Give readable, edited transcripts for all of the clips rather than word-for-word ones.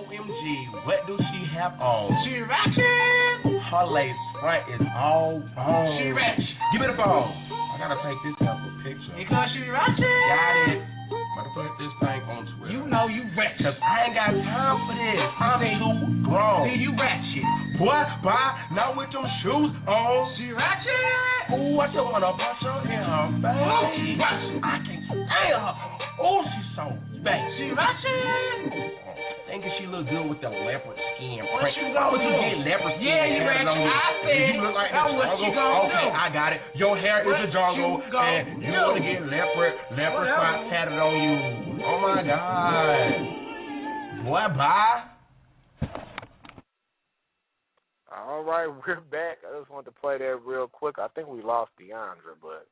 OMG, what do she have on? She ratchet. Her lace front is all wrong. She ratchet. Give me the phone. I gotta take this sample picture. Because she ratchet. Got it. I'm gonna put this thing on Twitter. You know you ratchet. Cause I ain't got time for this. I'm too grown. See, you ratchet. Boy, bye. Now with your shoes on. She ratchet. Ooh, I just wanna bust your hair, baby. I can't stand her. Oh, she's so bad. She ratchet. Thinking she look good with the leopard skin. What you Why gonna would you do? get leopard skin? Yeah, you ratchet. I said, you look like that's the what jungle. you gonna Okay, do. I got it. Your hair is What the jungle, you gonna and you do? want to get leopard spots tatted on you. Oh my God. Boy, bye. All right, we're back. I just wanted to play that real quick. I think we lost Deandra, but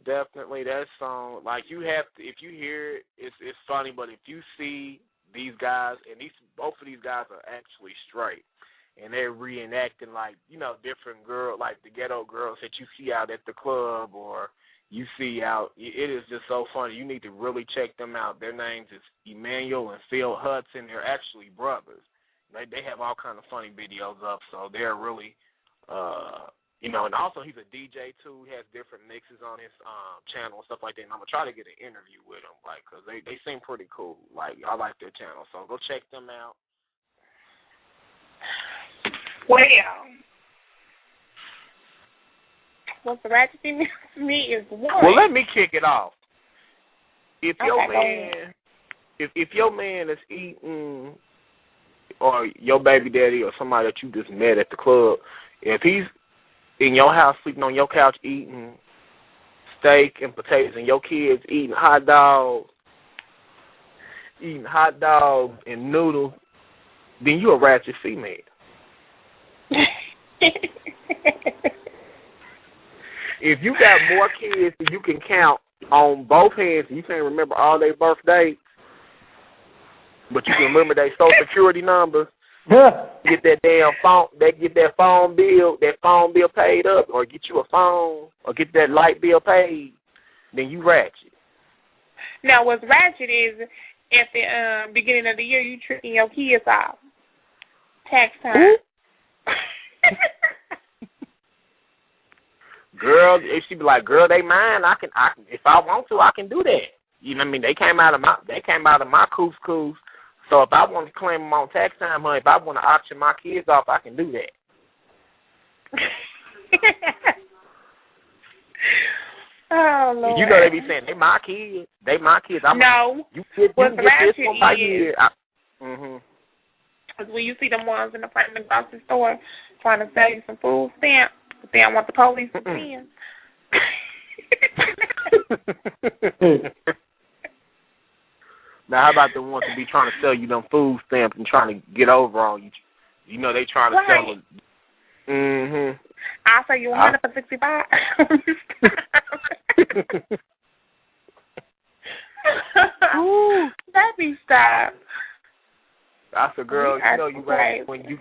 definitely that song, like you have to, if you hear it, it's funny, but if you see these guys, and both of these guys are actually straight, and they're reenacting like, different girls, like the ghetto girls that you see out at the club or you see out, it is just so funny. You need to really check them out. Their names is Emmanuel and Phil Hudson. They're actually brothers. They have all kind of funny videos up, so they're really, and also he's a DJ too. He has different mixes on his channel and stuff like that. And I'm gonna try to get an interview with him, like, cause they seem pretty cool. Like, I like their channel, so go check them out. Well, what's the ratchet thing to me is one. Well, let me kick it off. If Okay, your man, if your man is eating, or your baby daddy or somebody that you just met at the club, if he's in your house sleeping on your couch eating steak and potatoes and your kids eating hot dogs and noodles, then you a ratchet female. If you got more kids than you can count on both hands and you can't remember all their birthdays, but you can remember their social security numbers, get that damn phone, get that phone bill paid up, or get you a phone, or get that light bill paid, then you ratchet. Now, what's ratchet is at the beginning of the year, you tricking your kids off. Tax time. Girl, if she be like, girl, they mine. I can, if I want to, I can do that. You know what I mean? They came out of my couscous. So if I want to claim them on tax time, honey, if I want to auction my kids off, I can do that. Oh, Lord. You know they be saying, they my kids. No. You get this one by year. Because when you see them ones in the front of the grocery store trying to sell you some food stamps, but they don't want the police to see them. Now, how about the ones that be trying to sell you them food stamps and trying to get over on you? You know they trying to sell them. Mm-hmm. I'll sell you 100 for 65. Ooh, that be stop. I said, girl, you know you right when you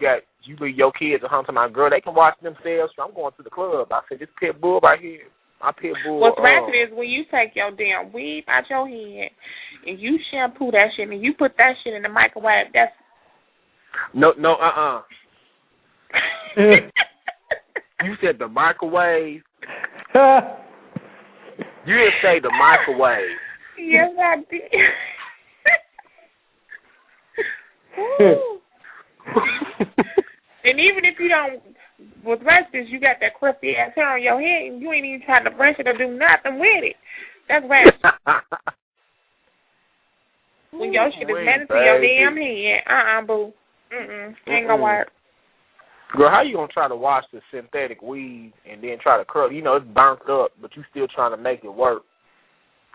leave your kids at home to my girl, they can watch themselves. So I'm going to the club. I said, this pit bull right here. My pit bull. What's ratchet is when you take your damn weave out your head and you shampoo that shit and you put that shit in the microwave. That's no. You said the microwave. You didn't say the microwave. Yes, I did. And even if you don't, with ratchet, you got that crispy ass hair on your head and you ain't even trying to brush it or do nothing with it. That's ratchet. When your shit is melted to your damn head, boo. Ain't gonna work. Girl, how you gonna try to wash the synthetic weave and then try to curl? You know it's burnt up, but you still trying to make it work.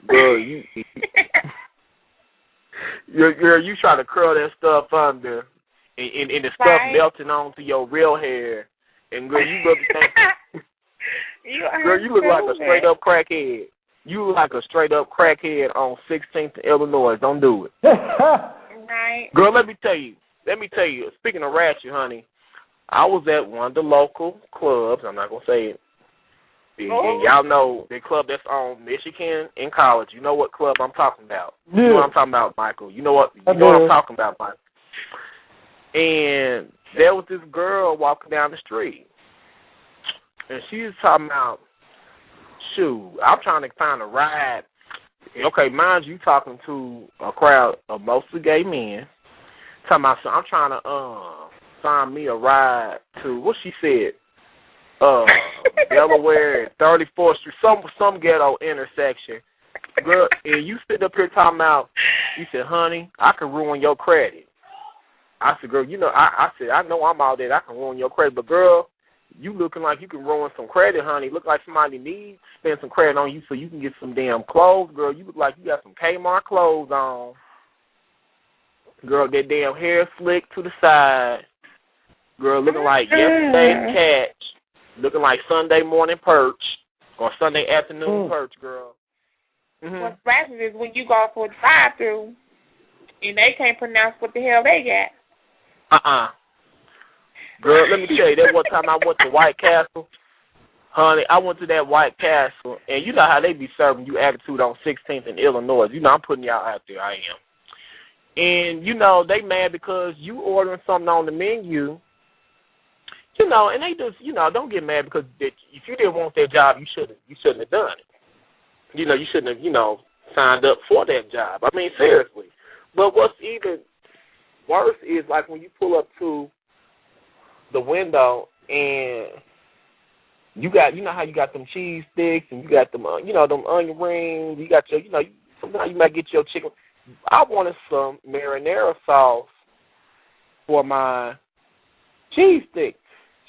Girl, you try to curl that stuff under, and the stuff melting onto your real hair, and girl, you really think, girl, you look like a straight up crackhead. You look like a straight up crackhead on 16th in Illinois. Don't do it. Right. Girl, let me tell you. Speaking of ratchet, honey, I was at one of the local clubs. I'm not gonna say it. And y'all know the club that's on Michigan in College. You know what club I'm talking about. You know what I'm talking about, Michael. You know what I'm talking about, Michael. And there was this girl walking down the street. And she was talking about, shoot, I'm trying to find a ride. Okay, mind you, talking to a crowd of mostly gay men. Talking about, so I'm trying to find me a ride to, what she said, Delaware, 34th Street, some ghetto intersection. Girl, and you sit up here talking about, you said, honey, I can ruin your credit. I said, girl, you know, I said, I know I'm out there, I can ruin your credit, but girl, you looking like you can ruin some credit, honey. Look like somebody needs to spend some credit on you so you can get some damn clothes, girl. You look like you got some Kmart clothes on. Girl, that damn hair slick to the side. Girl, looking like yesterday's catch. Looking like Sunday morning perch or Sunday afternoon perch, girl. Mm-hmm. What's ratchet is when you go for a drive-thru and they can't pronounce what the hell they got. Girl, let me tell you, that one time I went to White Castle. Honey, I went to that White Castle, and you know how they be serving you attitude on 16th in Illinois. You know, I'm putting y'all out there, I am. And, you know, they mad because you ordering something on the menu, you know, and they just, you know, don't get mad because if you didn't want that job, you shouldn't have done it. You know, you shouldn't have, you know, signed up for that job. I mean, seriously. But what's even worse is, like, when you pull up to the window and you know how you got them cheese sticks and you got them, you know, them onion rings, you got your, you know, sometimes you might get your chicken. I wanted some marinara sauce for my cheese stick.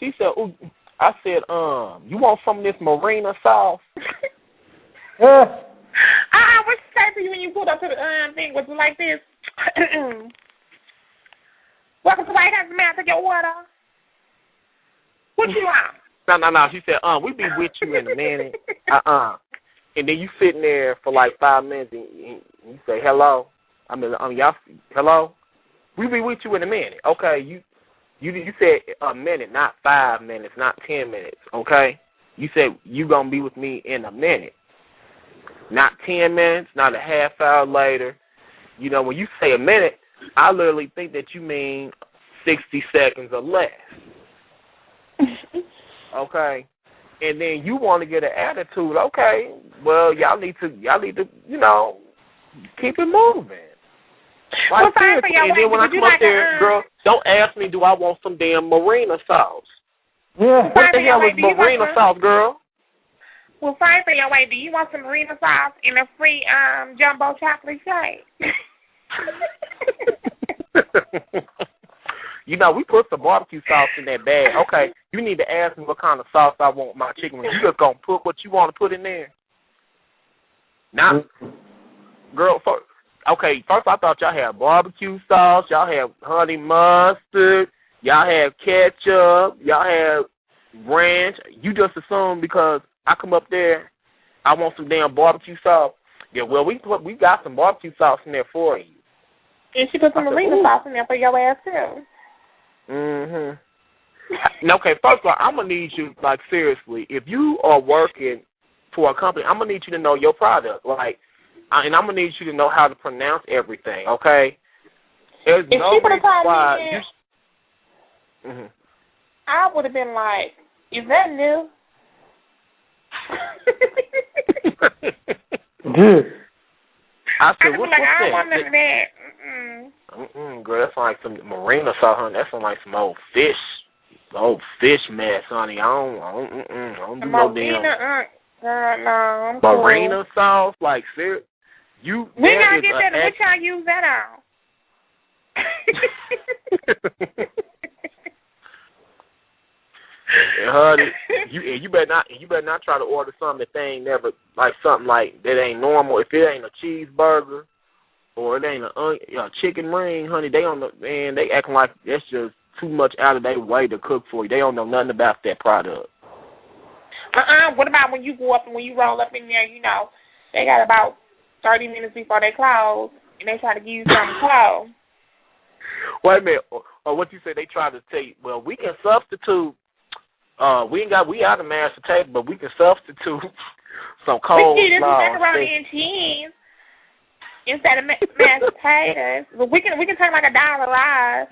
She said, ooh, I said, you want some of this marina sauce? What's the say for you when you pulled up to the thing? Was it like this? Welcome to White House, man. Take your water. What you want? No. She said, we be with you in a minute. And then you sitting there for like 5 minutes and you say, hello. I mean, y'all, hello? We be with you in a minute. Okay, you said a minute, not 5 minutes, not 10 minutes, okay? You said you going to be with me in a minute. Not 10 minutes, not a half hour later. You know, when you say a minute, I literally think that you mean 60 seconds or less. Okay, and then you want to get an attitude. Okay, well, y'all need to, you know, keep it moving. Like, well, and then when I come up there, girl, don't ask me, do I want some damn marina sauce? Yeah. What the hell is marina sauce, girl? Well, fine for your way. Do you want some marina sauce and a free jumbo chocolate shake? You know, we put some barbecue sauce in that bag. Okay, you need to ask me what kind of sauce I want my chicken with. You just going to put what you want to put in there. Now, girl, first I thought y'all had barbecue sauce. Y'all have honey mustard. Y'all have ketchup. Y'all have ranch. You just assume because I come up there, I want some damn barbecue sauce. Yeah, well, we got some barbecue sauce in there for you. And she put some marina sauce in there for your ass, too. Mm-hmm. Okay, first of all, I'm going to need you, like, seriously, if you are working for a company, I'm going to need you to know your product, like, and I'm going to need you to know how to pronounce everything, okay? There's if no she would have told why me I would have been like, is that new? I said, what's like, that? I don't want none of that. Girl, that's like some marina sauce, honey. That's like some old fish mess, honey. I don't do no damn marina sauce. Like, serious, you. We gotta get that. What y'all use that on? And honey, you better not try to order something that they ain't never, like something like that ain't normal. If it ain't a cheeseburger or it ain't a chicken ring, honey, they acting like that's just too much out of their way to cook for you. They don't know nothing about that product. What about when you go up and when you roll up in there, you know, they got about 30 minutes before they close and they try to give you something close. Wait a minute. Or what you say, they try to tell you, well, we can substitute. We out of mashed potatoes, but we can substitute some cold we can macaroni and cheese instead of mashed potatoes. But we can take like $1 rice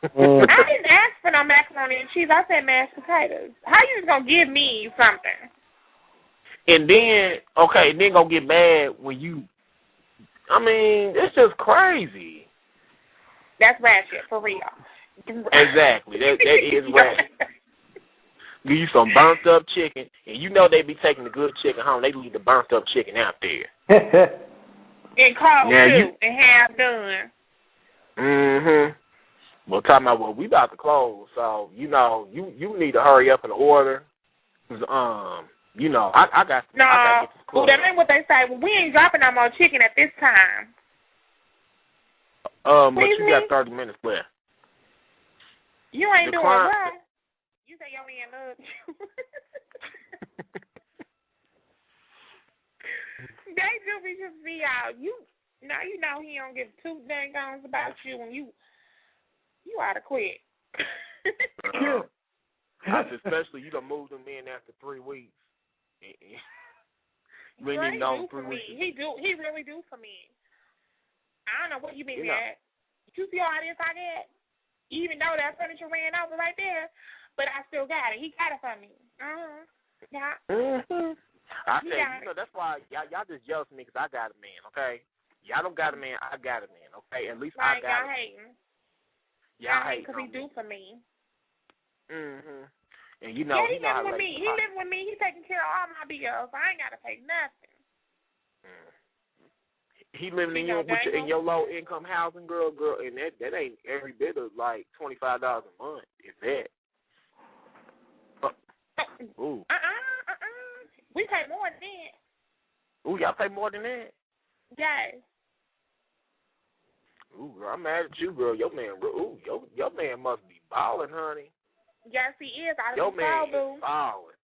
I didn't ask for no macaroni and cheese. I said mashed potatoes. How you just gonna give me something? And then, okay, then gonna get mad when you, I mean, it's just crazy. That's ratchet, for real. Exactly. That is ratchet. Give you some burnt up chicken, and you know they be taking the good chicken home. They leave the burnt up chicken out there. And cold, now too, and half done. Mm-hmm. Well, talking about, well, we about to close, so, you know, you need to hurry up and order. You know, I got to get this closed. That ain't what they say. Well, we ain't dropping no more chicken at this time. But you got 30 minutes left. You ain't doing right. You say your man loves you. They do be just be out. You know he don't give two dang guns about you when you oughta quit. Especially you done moved him in after 3 weeks. We didn't even know 3 weeks. He really do for me. I don't know what you been at. You see all this I get? Even though that furniture ran over right there, but I still got it. He got it from me. Yeah. Mm-hmm. I said, you know, that's why y'all just jealous of me because I got a man, okay? Y'all don't got a man, I got a man, okay? At least I got y'all a hating. Y'all hating because he do for me. Mm-hmm. And you know, he know how living with me. He living with me. He taking care of all my bills. I ain't got to pay nothing. He living in your low income housing, girl, and that ain't every bit of like $25 a month. Is that? Ooh. We pay more than that. Ooh, y'all pay more than that? Yes. Ooh, girl, I'm mad at you, girl. Your man must be balling, honey. Yes, he is. Your man is balling.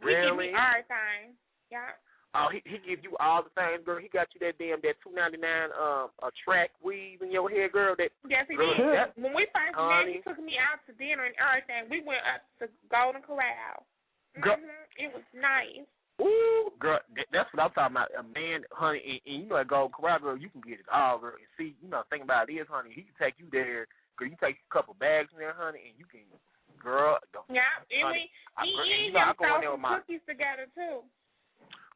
Really? He give me everything. Yeah. Oh, he gives you all the things, girl. He got you that $2.99 a track weave in your hair, girl. Yes, he did. When we first met, he took me out to dinner and everything. We went up to Golden Corral. Girl, it was nice. Ooh, girl, that's what I'm talking about. A man, honey, and you know at Golden Corral, girl, you can get it all, girl. And see, you know, the thing about it is, honey, he can take you there, girl. You take a couple bags in there, honey, and you can, girl. Yeah, and he I go in there with my cookies together too.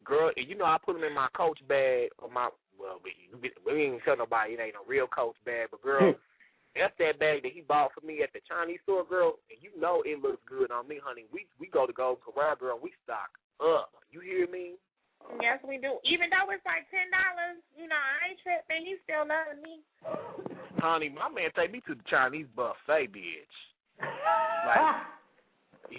Girl, and you know I put them in my Coach bag or we ain't tell nobody it ain't a real Coach bag, but girl, that's that bag that he bought for me at the Chinese store, girl, and you know it looks good on me, honey. We go to Golden Corral, girl, and we stock up. You hear me? Yes, we do. Even though it's like $10, you know, I ain't tripping. He still loves me. Honey, my man take me to the Chinese buffet, bitch. Like,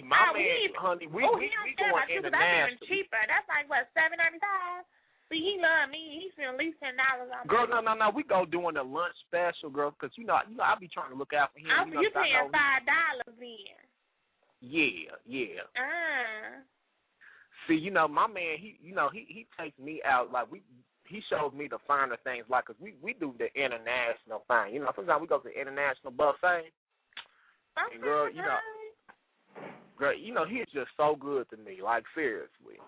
my man, honey, we going international. That's even cheaper. That's like, what, $7.95? See, he love me. He spent at least $10 on girl, no. We go doing the lunch special, girl, because, you know, I be trying to look out for him. You paying $5 then. Yeah. See, you know, my man, he takes me out, like, he shows me the finer things, like, because we do the international thing. You know, sometimes we go to the international buffet. And, girl, you know, he's just so good to me, like, seriously.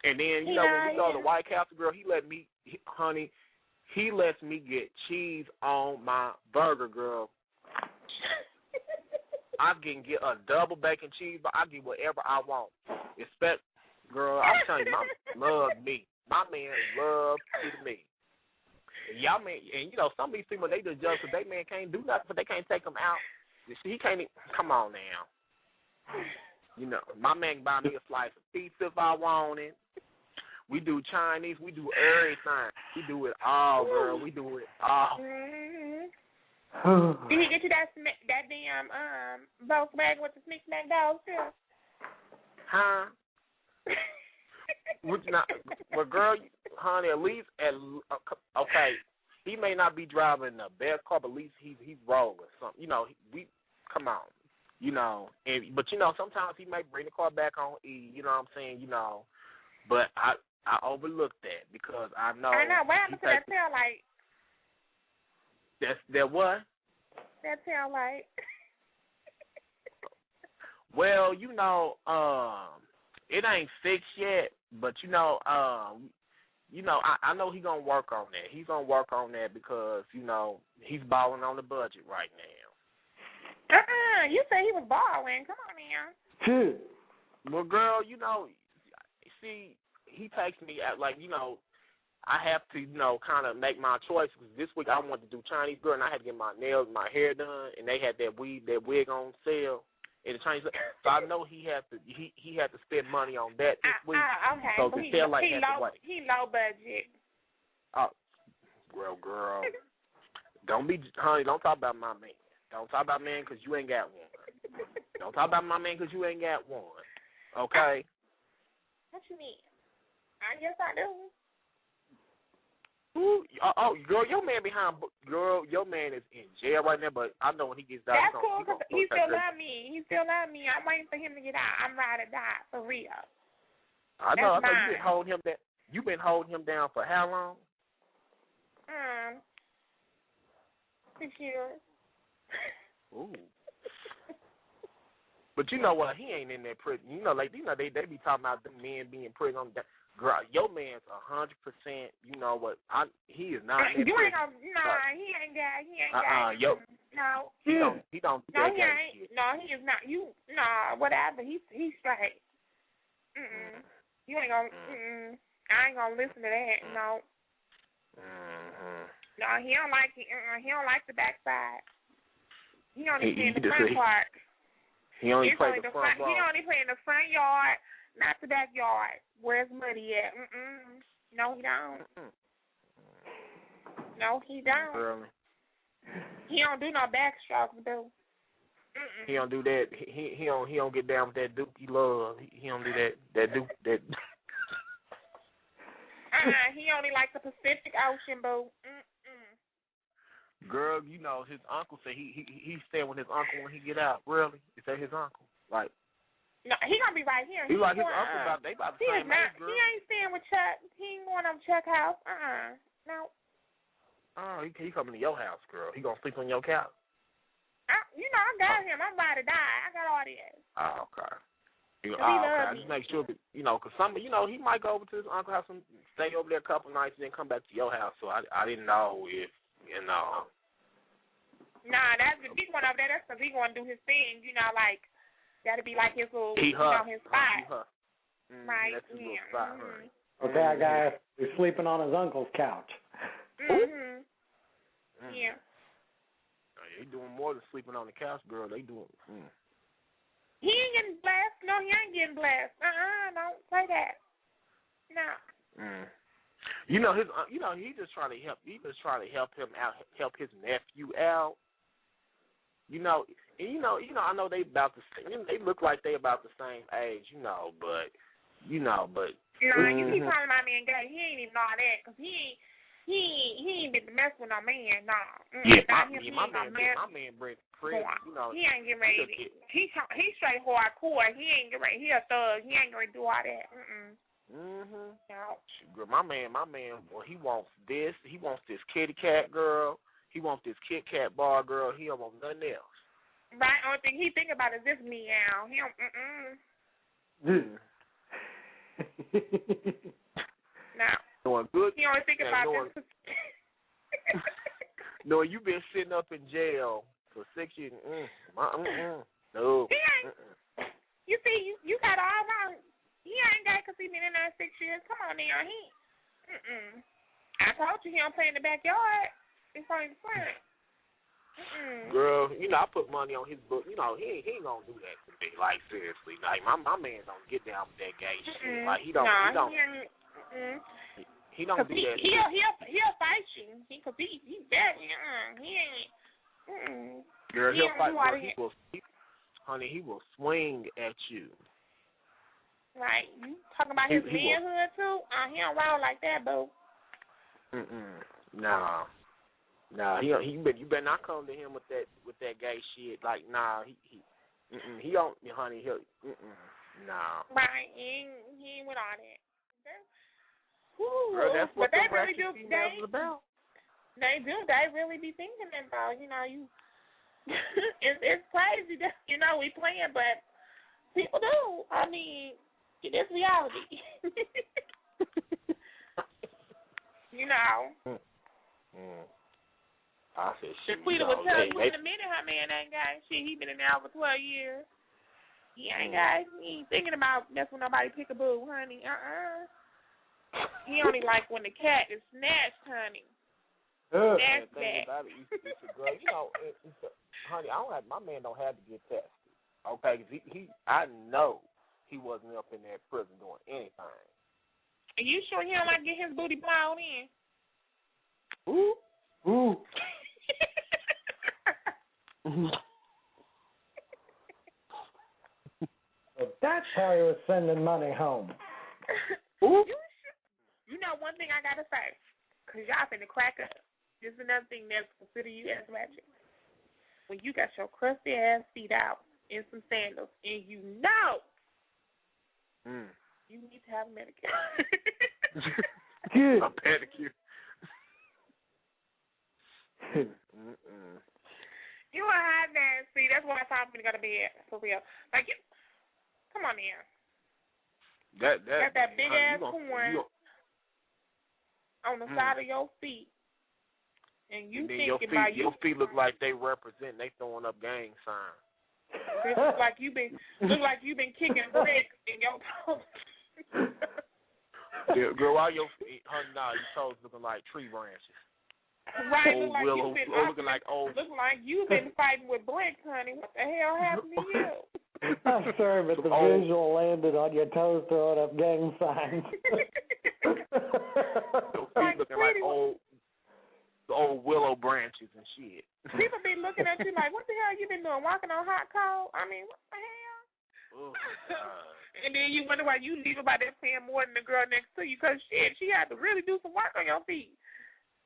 And then, you know, when we go to White Castle, girl, he lets me get cheese on my burger, girl. I can get a double bacon cheese, but I get whatever I want. Girl, I'm telling you, my man loves me. And y'all man, and you know, some of these people, they just judge because they man can't do nothing, but they can't take them out. You see, he can't even, come on now. You know, my man can buy me a slice of pizza if I want it. We do Chinese, we do everything. We do it all, girl. We do it all. Did he get you that damn Volkswagen with the Snick Snack dogs too? Huh? But girl, honey, at least okay. He may not be driving the best car, but at least he's rolling something. You know, come on. You know, but you know, sometimes he may bring the car back on E. You know what I'm saying? You know, but I overlooked that because I know. I know. What happened to that tail light? That what? That tail light. Well, you know, it ain't fixed yet, but you know, I know he's gonna work on that. He's gonna work on that because, you know, he's balling on the budget right now. You said he was borrowing. Come on now. Well, girl, see, he takes me at, like, I have to, kind of make my choice. Because this week I wanted to do Chinese girl, and I had to get my nails, my hair done, and they had that wig on sale. And the Chinese, so I know he had to spend money on that this week. Okay. So the tail light had to wait. He low budget. Oh, well, girl, don't talk about my man. Don't talk about man because you ain't got one. Don't talk about my man because you ain't got one. Okay? What you mean? I guess I do. Ooh, girl, your man is in jail right now, but I know when he gets out, that's cool because he still love me. He still love me. I'm waiting for him to get out. I'm ride or die for real. I know you've been holding him down. You've been holding him down for how long? 6 years. Ooh. But you know what? He ain't in that prison. They be talking about the men being in prison. Girl, your man's 100%. You know what? He is not in that you prison. Ain't gonna, he ain't got. No. He don't. Do that he ain't. shit. No, he is not. Whatever. He's straight. You ain't gonna. I ain't gonna listen to that. No. No, he don't like it. He don't like the backside. He only play in the front part. He only play the front. He only play in the front yard, not the backyard. Where's muddy at? No, he don't. No, he don't. Really? He don't do no backstrokes, though. He don't do that. He don't get down with that Duke he love. He don't do that. That Duke that. He only likes the Pacific Ocean, boo. Girl, his uncle said he's staying with his uncle when he get out. Really? Is that his uncle? Like? No, he gonna be right here. He like his uncle they about the same age, girl. He ain't staying with Chuck. He ain't going over Chuck's house. No. Oh, he coming to your house, girl. He gonna sleep on your couch. I got him. I'm about to die. I got all this. Oh, okay. Okay. Just make sure, because he might go over to his uncle's house and stay over there a couple nights and then come back to your house. So I didn't know if, Nah, if he's going over there, that's because he's going to do his thing. That'll be like his little, his spot. Right. That's his little spot, right. Okay, that guy is sleeping on his uncle's couch. Yeah. They doing more than sleeping on the couch, girl. They doing. He ain't getting blessed. No, he ain't getting blessed. Don't say that. No. He just trying to help. He just trying to help him out, help his nephew out. I know they about the same. They look like they about the same age, but. No, you keep calling my man gay. He ain't even all that, because he ain't been to mess with no man, no. My man Brent Chris, he ain't getting ready to, he straight hardcore. He ain't getting ready, he a thug. He ain't going to do all that. No. My man, well, he wants this. He wants this kitty cat girl. He wants this Kit Kat bar girl. He don't want nothing else. Right, only thing he think about is this meow. He don't, No. Doing good. He only think about this. No, you been sitting up in jail for 6 years. No. He ain't. You see, you got all wrong. He ain't got because he been in there 6 years. Come on now, I told you he don't play in the backyard. In front of the front. Girl, I put money on his book. He ain't gonna do that to me. Like, seriously. Like, my man don't get down with that gay shit. Like, he don't do that. He'll fight you. He bad. He ain't. Girl, he'll fight. Honey, he will swing at you. Right. You talking about his manhood too? He don't roll like that, boo. Nah. Nah, you better not come to him with that gay shit. Like, nah, he don't, honey. Nah. Right, he ain't with all that. Girl, that's what but the they really do. Ratchet about. They do. They really be thinking that, though. You. it's crazy that we playing, but people do. I mean, it's reality. I said, The shit, queen you would know, tell you in a minute her man ain't got shit. He been in there for 12 years. He ain't thinking about messing with nobody pick-a-boo, honey. He only like when the cat is snatched, honey. Snatched thing about it, it's a girl, you know, honey, my man don't have to get tested. Okay, 'cause I know he wasn't up in that prison doing anything. Are you sure he don't like get his booty blown in? Ooh. So that's how he was sending money home. Ooh. You know one thing I gotta say, 'cause y'all finna crack up. This is another thing that's considered you as ratchet. When you got your crusty ass feet out in some sandals, and you know you need to have a manicure. Good. A pedicure. You a hot man. See, that's why I'm finna go to bed, for real. Like, come on in. Got that big ass corn on the side of your feet. And you thinking about your feet look like they represent, they throwing up gang signs. It looks like you've been kicking bricks in your toes. Yeah, girl, why your feet, honey, your toes looking like tree branches. Right, old willow, looking like old. Look like you've been fighting with bricks, honey. What the hell happened to you? I'm sorry, but the visual landed on your toes throwing up gang signs. Your feet looking like old willow branches and shit. People be looking at you like, what the hell you been doing? Walking on hot coal? I mean, what the hell? Oh, and then you wonder why you leave about that paying more than the girl next to you, because shit, she had to really do some work on your feet.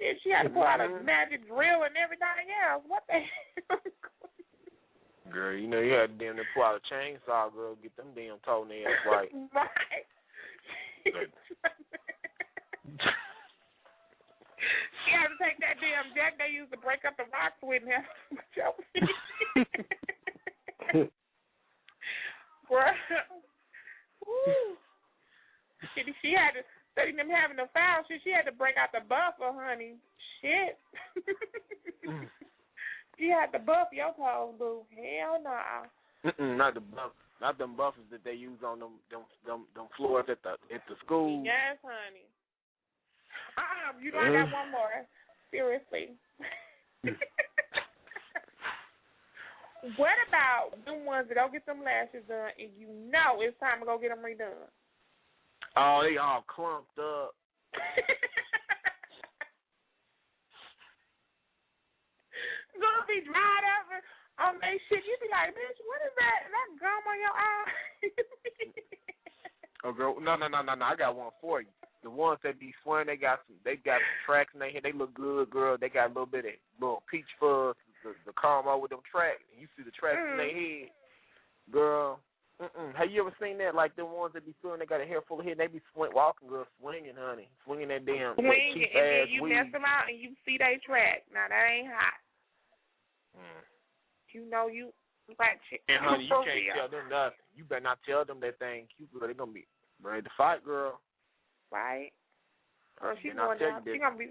Shit, she had to pull out a magic drill and everything else. What the hell? Girl, you know you had to damn near pull out a chainsaw, girl, get them damn toenails right. Right. She had to take that damn jack they used to break up the rocks with and have She had to study them having a foul shit. She had to break out the buffer, honey. Shit. She had to buff your toes, boo. Hell nah. Not them buffers that they use on them floors at the school. Yes, honey. You know I got one more. Seriously. What about them ones that don't get them lashes done and you know it's time to go get them redone? Oh, they all clumped up. Gonna be dried over on that shit. You be like, bitch, what is that? Is that gum on your eye? Oh, girl, no, I got one for you. The ones that be swearing they got some tracks in their head. They look good, girl. They got a little bit of little peach fuzz, the caramel with them tracks. You see the tracks in their head, girl. Have you ever seen that? Like them ones that be swearing they got a hair full of hair. They be walking, girl, swinging, honey, swinging that damn swinging, cheap and ass then you weed. mess them out and you see they track. Now that ain't hot. You know you ratchet. And honey, you can't tell them nothing. You better not tell them that thing cute, girl. They gonna be ready to fight, girl. Right? Or she going down. She gonna be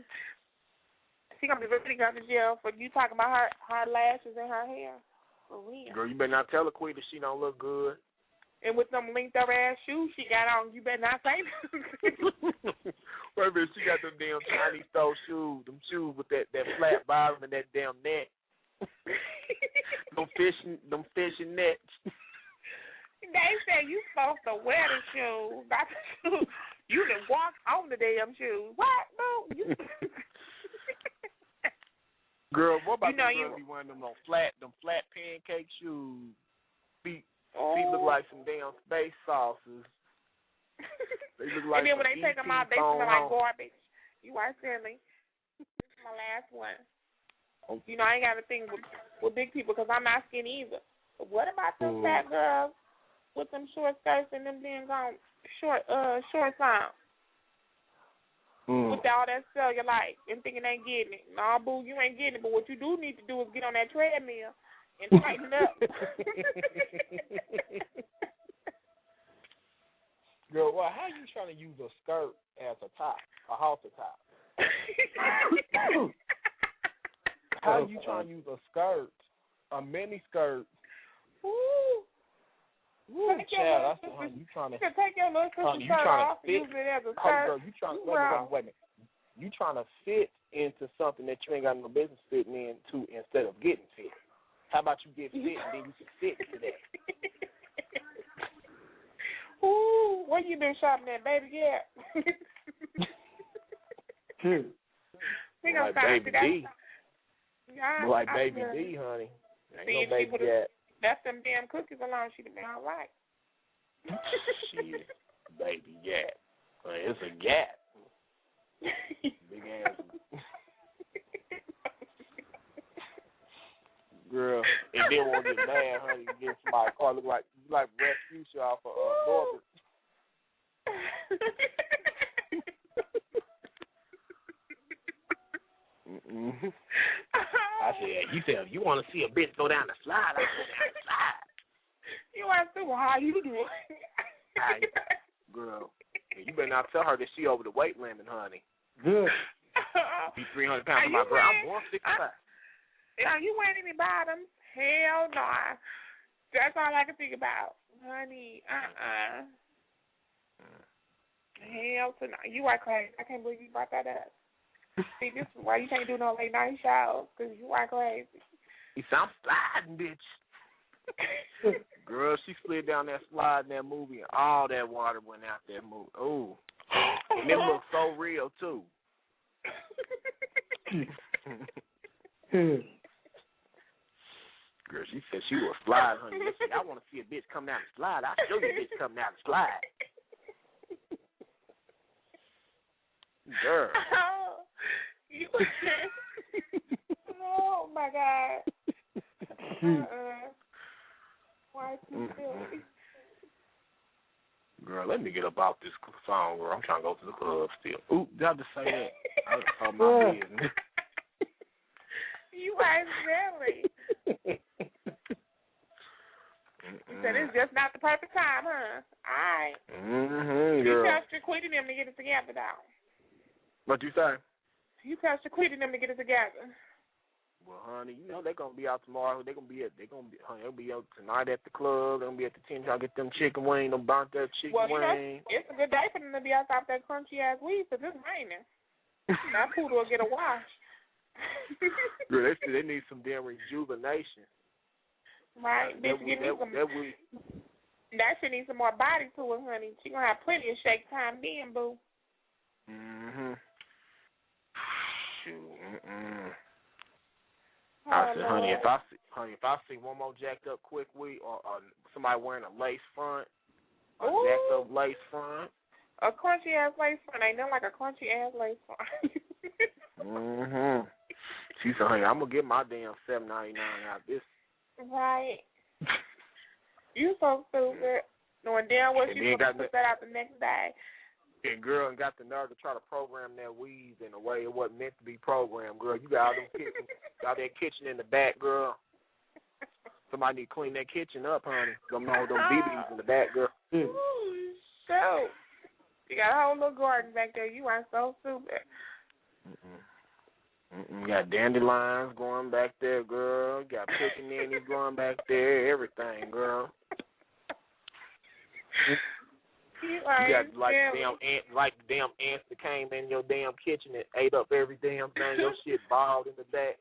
ready to go to jail for you talking about her lashes and her hair. For real. Girl, you better not tell her Queen that she don't look good. And with them linked up ass shoes she got on, you better not say nothing. Wait a minute, she got them damn Chinese toe shoes. Them shoes with that flat bottom and that damn neck. them fishing nets. They say you supposed to wear the shoes, not the shoes. You can walk on the damn shoes. What? No. Girl, what about you be wearing them flat pancake shoes? Feet look like some damn space saucers. They look like and then when they take them out, they smell like garbage. You are silly. This is my last one. Okay. You know, I ain't got a thing with big people because I'm not skinny either. But what about them fat girls with them short skirts and them being gone short on? With all that cellulite and thinking they ain't getting it. Nah, boo, you ain't getting it. But what you do need to do is get on that treadmill and tighten up. Girl, well, how you trying to use a skirt as a top, a halter top? How you trying to use a skirt, a mini skirt? Ooh. Ooh, child, that's what you trying to. You can take your little sister's shirt off and use it as a skirt. Girl, you trying to, wait a minute. You trying to fit into something that you ain't got no business fitting into instead of getting fit. How about you get fit and then you can fit into that? Ooh, where you been shopping at, baby? Yeah. We gonna like Baby D. Yeah, like Baby D, honey. Ain't no Baby yet. Left them damn cookies alone, she'd have been all right. Shit, Baby Gat. It's a gat. Big ass. Girl, and then won't get mad, honey. You get somebody's car look like rescue you off of Norbert. I said, you want to see a bitch go down the slide? I go down the slide. You want to see how you do it? Girl, you better not tell her that she over the weight limit, honey. Good. Be 300 pounds on my girl. I'm 165. Are you wearing any bottoms? Hell no. That's all I can think about. Honey, Hell to no. You are crazy. I can't believe you brought that up. See, this is why you can't do no late night shows, because you are crazy. He said, I'm sliding, bitch. Girl, she slid down that slide in that movie, and all that water went out that movie. Ooh. And it looked so real, too. Girl, she said she was slide, honey. Listen, I want to see a bitch come down the slide. I'll show you a bitch come down the slide. Girl. Oh, my God. Why is he silly? Girl, let me get up out this song, girl. I'm trying to go to the club still. Ooh, did I just say that? I just told my business. You are silly. You said it's just not the perfect time, huh? All right. Mm-hmm, You girl. tell Shaquita them to get it together, though. What you say? You tell Shaquita them to get it together. Well, honey, you know they're gonna be out tomorrow. They'll be out tonight at the club. They're gonna be at the tent. Y'all get them chicken wings, them burnt up chicken wings. Know, it's a good day for them to be outside that crunchy ass weed, because it's raining. That food will get a wash. Girl, they need some damn rejuvenation. Right, bitch, give me some. That shit needs some more body to it, honey. She gonna have plenty of shake time then, boo. Shoot. Oh, I said, honey, if I see one more jacked up quick weed or somebody wearing a lace front, a jacked up lace front. A crunchy ass lace front. Ain't nothing like a crunchy ass lace front. She said, honey, I'm gonna get my damn $7.99 out this. Right. You so stupid. Knowing damn well she's gonna put that out the next day. And girl, and got the nerve to try to program that weed in a way it wasn't meant to be programmed, girl. You got all that kitchen in the back, girl. Somebody need to clean that kitchen up, honey. Them BBs in the back, girl. Ooh, so you got a whole little garden back there. You are so stupid. You got dandelions growing back there, girl. You got pickaninnies growing back there. Everything, girl. You got the damn ants that came in your damn kitchen and ate up every damn thing. Your shit balled in the back,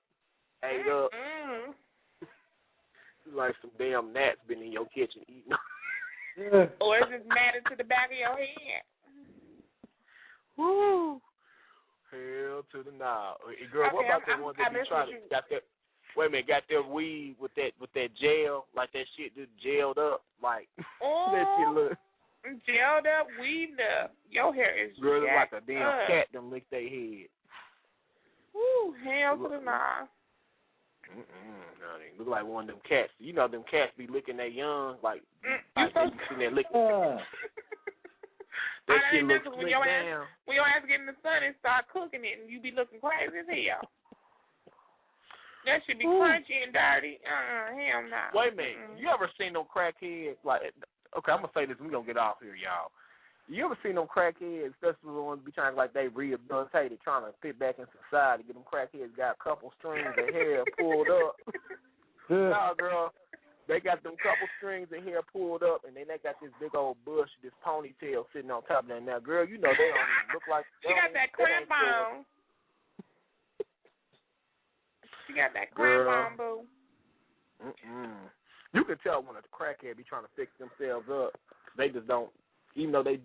ate up. Like some damn gnats been in your kitchen eating. Or it's just matted to the back of your head. Woo! Hell to the now. Hey, girl, what about that one that be trying to got that weed with that gel, like that shit just gelled up, like that shit look. Gelled up, weaved up. Your hair is girl, look like a damn cat them lick their head. Woo, hell to the nah. Look like one of them cats. You know them cats be licking their young, like they be sitting there licking. That shit looks slick down. When your ass get in the sun and start cooking it, and you be looking crazy as hell. That should be crunchy and dirty. Hell no. Wait a minute. You ever seen them crackheads? Like, okay, I'm gonna say this. We gonna get off here, y'all. You ever seen them crackheads, especially the ones be trying like they rehabilitated, trying to fit back in society? Get them crackheads got a couple strings of hair pulled up. Nah, girl, they got them couple strings of hair pulled up, and then they got this big old bush, this ponytail sitting on top of that. Now, girl, you know they don't even look like. She got that cramp on. She got that cramp on, boo. You can tell when a crackhead be trying to fix themselves up. They just don't. Even though they,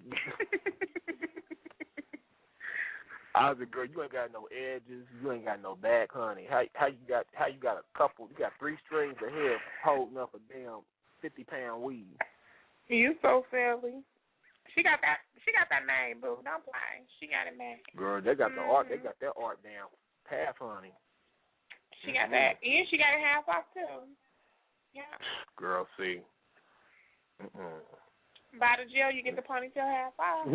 I was a girl. You ain't got no edges. You ain't got no back, honey. How you got a couple? You got 3 strings of hair holding up a damn 50-pound weed. You so silly. She got that name, boo. Don't play. She got it made. Girl, they got the art. They got their art down path, honey. She got that. And she got it half off too. Yeah. Girl, see. By the jail, you get the ponytail half off.